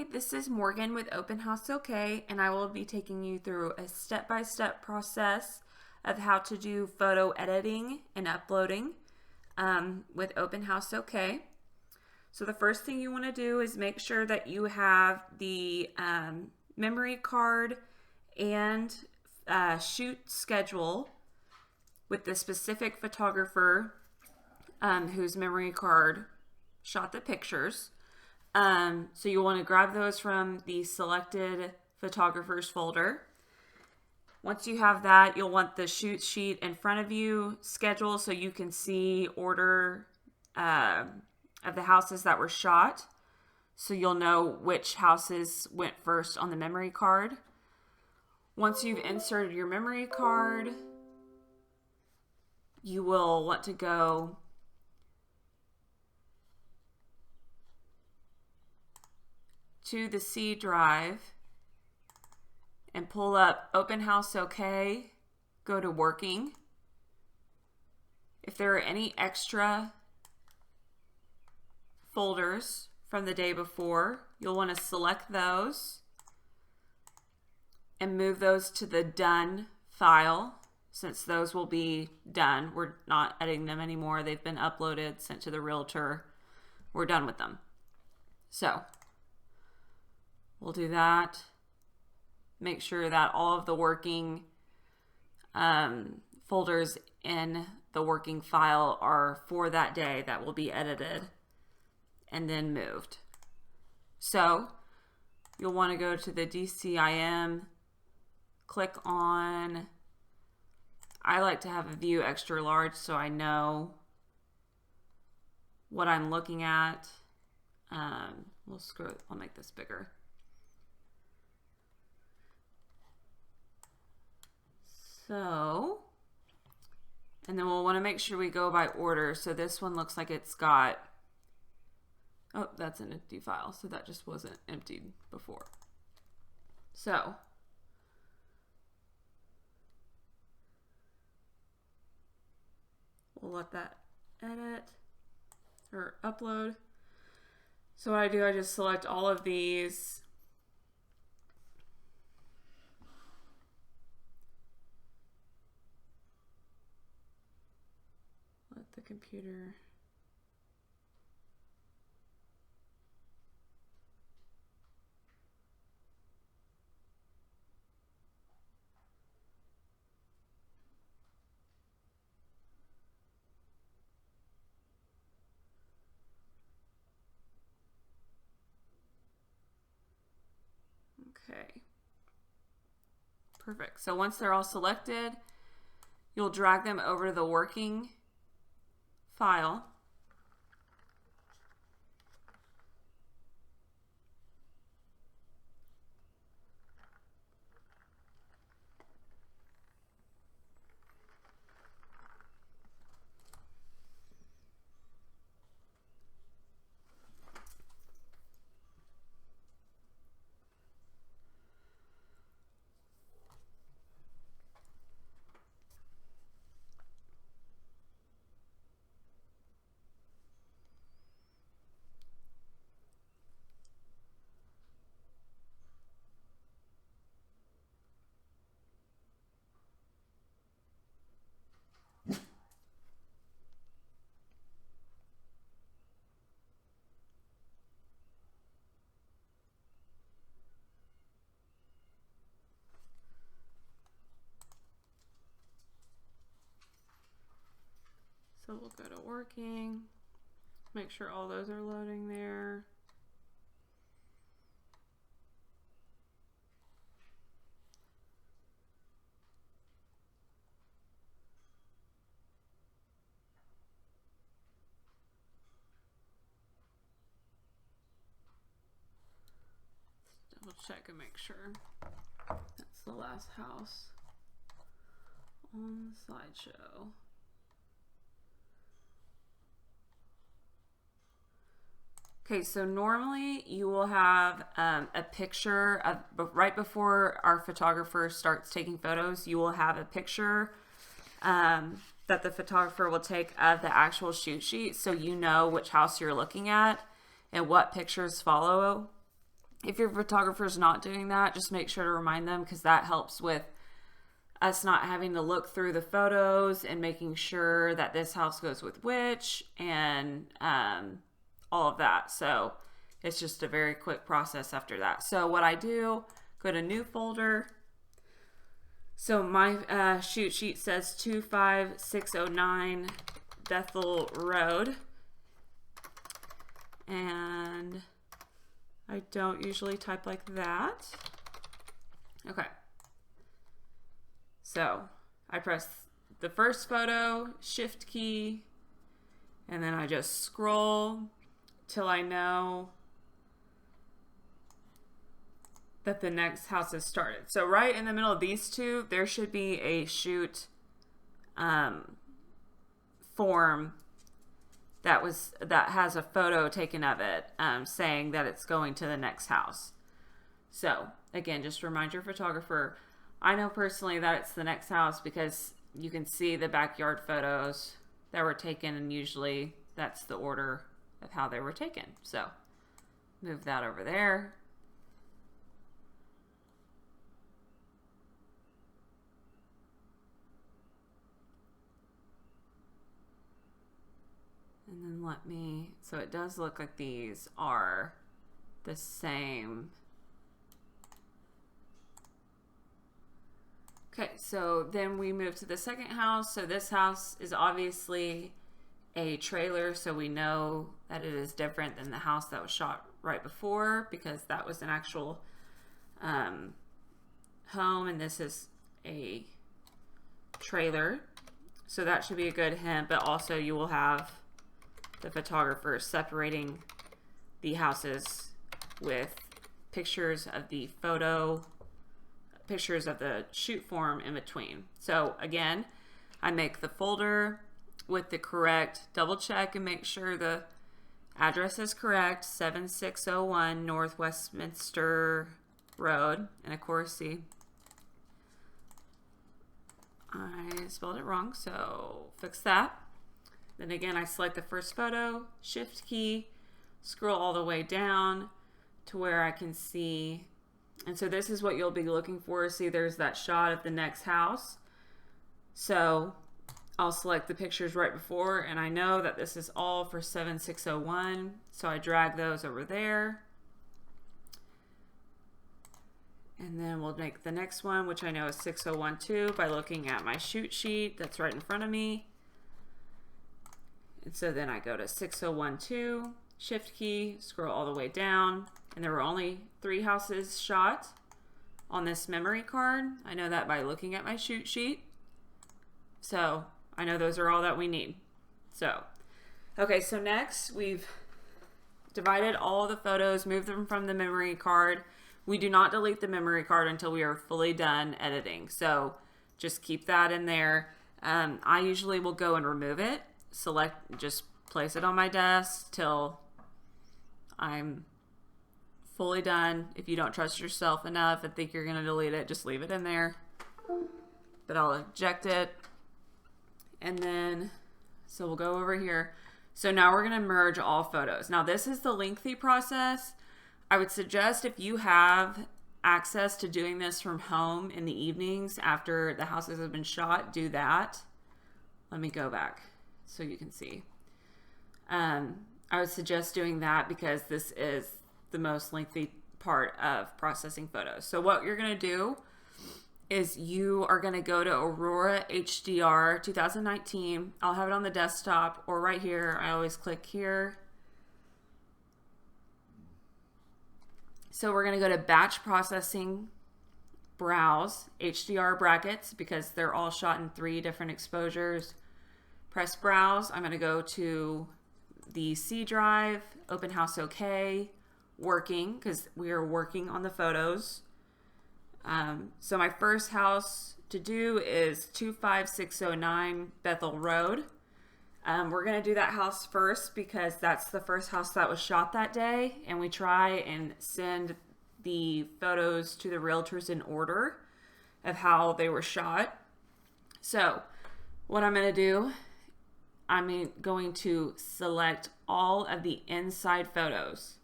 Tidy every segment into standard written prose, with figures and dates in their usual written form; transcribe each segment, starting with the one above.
Hi, this is Morgan with Open House OK, and I will be taking you through a step-by-step process of how to do photo editing and uploading with Open House OK. So the first thing you want to do is make sure that you have the memory card and shoot schedule with the specific photographer whose memory card shot the pictures. So you'll want to grab those from the selected photographers folder. Once you have that, you'll want the shoot sheet in front of you, schedule, so you can see order of the houses that were shot. So you'll know which houses went first on the memory card. Once you've inserted your memory card, you will want to go to the C drive and pull up Open House OK, go to working. If there are any extra folders from the day before, you'll want to select those and move those to the done file. Since those will be done, we're not editing them anymore. They've been uploaded, sent to the realtor. We're done with them. So we'll do that. Make sure that all of the working folders in the working file are for that day that will be edited and then moved. So you'll want to go to the DCIM, click on, I like to have a view extra large so I know what I'm looking at. We'll scroll, I'll make this bigger. So, and then we'll want to make sure we go by order. So this one looks like it's got, oh, that's an empty file. So that just wasn't emptied before. So, we'll let that edit or upload. So what I do, I just select all of these. Let the computer. Okay. Perfect. So once they're all selected, you'll drag them over to the working file. So we'll go to working, make sure all those are loading there. Let's double check and make sure that's the last house on the slideshow. Okay, so normally you will have a picture of, right before our photographer starts taking photos, you will have a picture that the photographer will take of the actual shoot sheet so you know which house you're looking at and what pictures follow If your photographer's not doing that, just make sure to remind them, because that helps with us not having to look through the photos and making sure that this house goes with which, and all of that. So it's just a very quick process after that. So what I do, go to new folder. So my shoot sheet says 25609 Bethel Road. And I don't usually type like that. Okay. So I press the first photo, shift key, and then I just scroll till I know that the next house has started. So right in the middle of these two, there should be a shoot form that has a photo taken of it, saying that it's going to the next house. So again, just remind your photographer. I know personally that it's the next house because you can see the backyard photos that were taken, and usually that's the order of how they were taken. So move that over there. And then so it does look like these are the same. Okay, so then we move to the second house. So this house is obviously a trailer, so we know that it is different than the house that was shot right before, because that was an actual home, and this is a trailer. So that should be a good hint, but also you will have the photographer separating the houses with pictures of the photo, pictures of the shoot form in between. So again, I make the folder with the correct, double check and make sure the address is correct, 7601 North Westminster Road. And of course, see, I spelled it wrong, so fix that. Then again, I select the first photo, shift key, scroll all the way down to where I can see. And so this is what you'll be looking for. See, there's that shot of the next house. So I'll select the pictures right before, and I know that this is all for 7601. So I drag those over there. And then we'll make the next one, which I know is 6012, by looking at my shoot sheet that's right in front of me. And so then I go to 6012, shift key, scroll all the way down, and there were only 3 houses shot on this memory card. I know that by looking at my shoot sheet. So I know those are all that we need. So, okay, so next we've divided all the photos, moved them from the memory card. We do not delete the memory card until we are fully done editing. So just keep that in there. I usually will go and remove it. Just place it on my desk till I'm fully done. If you don't trust yourself enough and think you're going to delete it, just leave it in there. But I'll eject it. And then, so we'll go over here. So now we're going to merge all photos. Now this is the lengthy process. I would suggest, if you have access to doing this from home in the evenings after the houses have been shot, do that. Let me go back so you can see. I would suggest doing that because this is the most lengthy part of processing photos. So what you're going to do is you are going to go to Aurora HDR 2019. I'll have it on the desktop or right here. I always click here. So we're going to go to batch processing, browse, HDR brackets, because they're all shot in 3 different exposures. Press browse. I'm going to go to the C drive, open house OK, working, because we are working on the photos. So my first house to do is 25609 Bethel Road. We're going to do that house first because that's the first house that was shot that day, and we try and send the photos to the realtors in order of how they were shot. So what I'm going to do, I'm going to select all of the inside photos.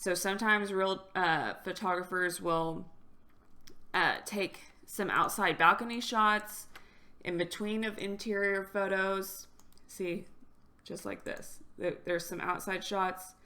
So sometimes real photographers will take some outside balcony shots in between of interior photos. See, just like this. There's some outside shots.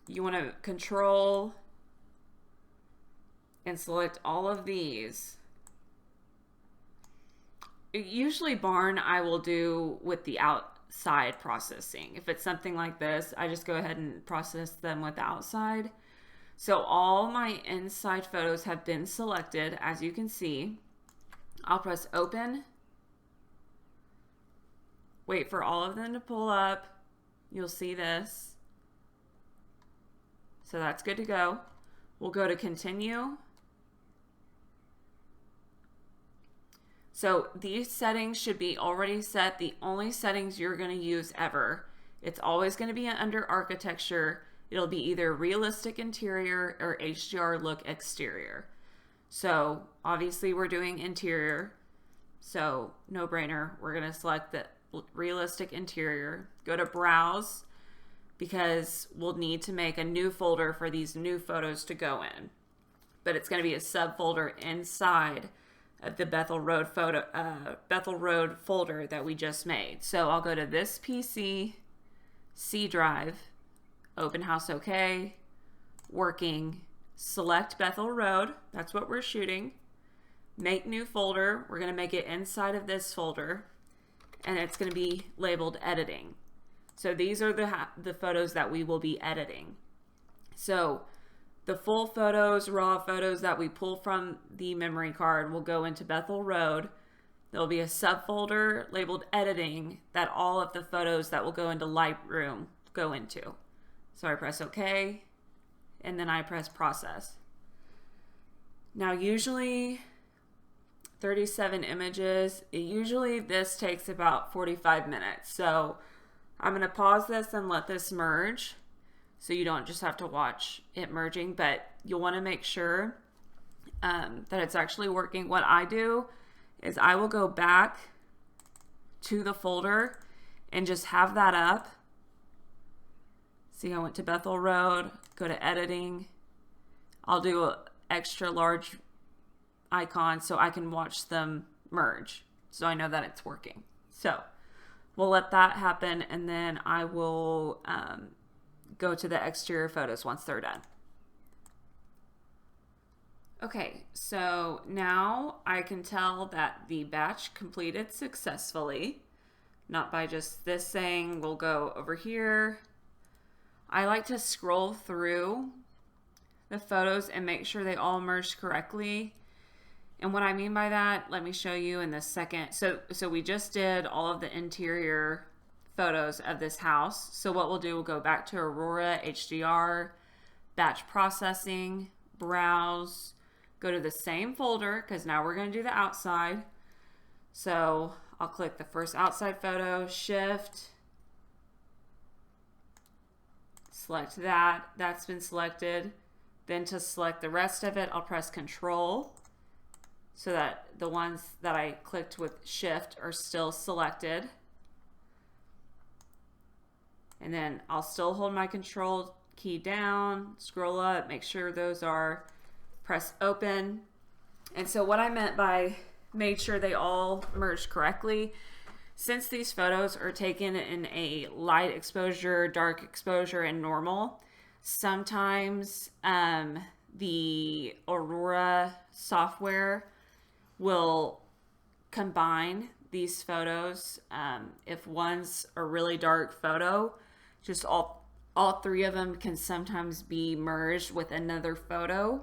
You want to control and select all of these. Usually barn I will do with the outside processing. If it's something like this, I just go ahead and process them with the outside. So all my inside photos have been selected, as you can see. I'll press open. Wait for all of them to pull up. You'll see this. So that's good to go. We'll go to continue. So these settings should be already set. The only settings you're going to use ever. It's always going to be under architecture. It'll be either realistic interior or HDR look exterior. So obviously we're doing interior. So no brainer. We're going to select the realistic interior. Go to browse because we'll need to make a new folder for these new photos to go in. But it's going to be a subfolder inside of the Bethel Road folder that we just made. So I'll go to this PC, C drive, open house OK, working, select Bethel Road. That's what we're shooting. Make new folder. We're going to make it inside of this folder, and it's going to be labeled editing. So these are the photos that we will be editing. So the full photos, raw photos that we pull from the memory card will go into Bethel Road. There'll be a subfolder labeled editing that all of the photos that will go into Lightroom go into. So I press OK, and then I press process. Now usually 37 images, usually this takes about 45 minutes. So I'm going to pause this and let this merge. So you don't just have to watch it merging, but you'll want to make sure that it's actually working. What I do is I will go back to the folder and just have that up. See, I went to Bethel Road, go to editing. I'll do an extra large icon so I can watch them merge. So I know that it's working. So we'll let that happen, and then I will go to the exterior photos once they're done. Okay, so now I can tell that the batch completed successfully, not by just this saying we'll go over here. I like to scroll through the photos and make sure they all merged correctly. And what I mean by that, let me show you in this second. So we just did all of the interior photos of this house. So what we'll do, we'll go back to Aurora, HDR, batch processing, browse, go to the same folder because now we're going to do the outside. So I'll click the first outside photo, shift, select that. That's been selected. Then to select the rest of it, I'll press Control so that the ones that I clicked with shift are still selected. And then I'll still hold my Control key down, scroll up, make sure those are, press open. And so what I meant by made sure they all merged correctly, since these photos are taken in a light exposure, dark exposure, and normal, sometimes the Aurora software will combine these photos. If one's a really dark photo, just all three of them can sometimes be merged with another photo.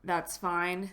That's fine.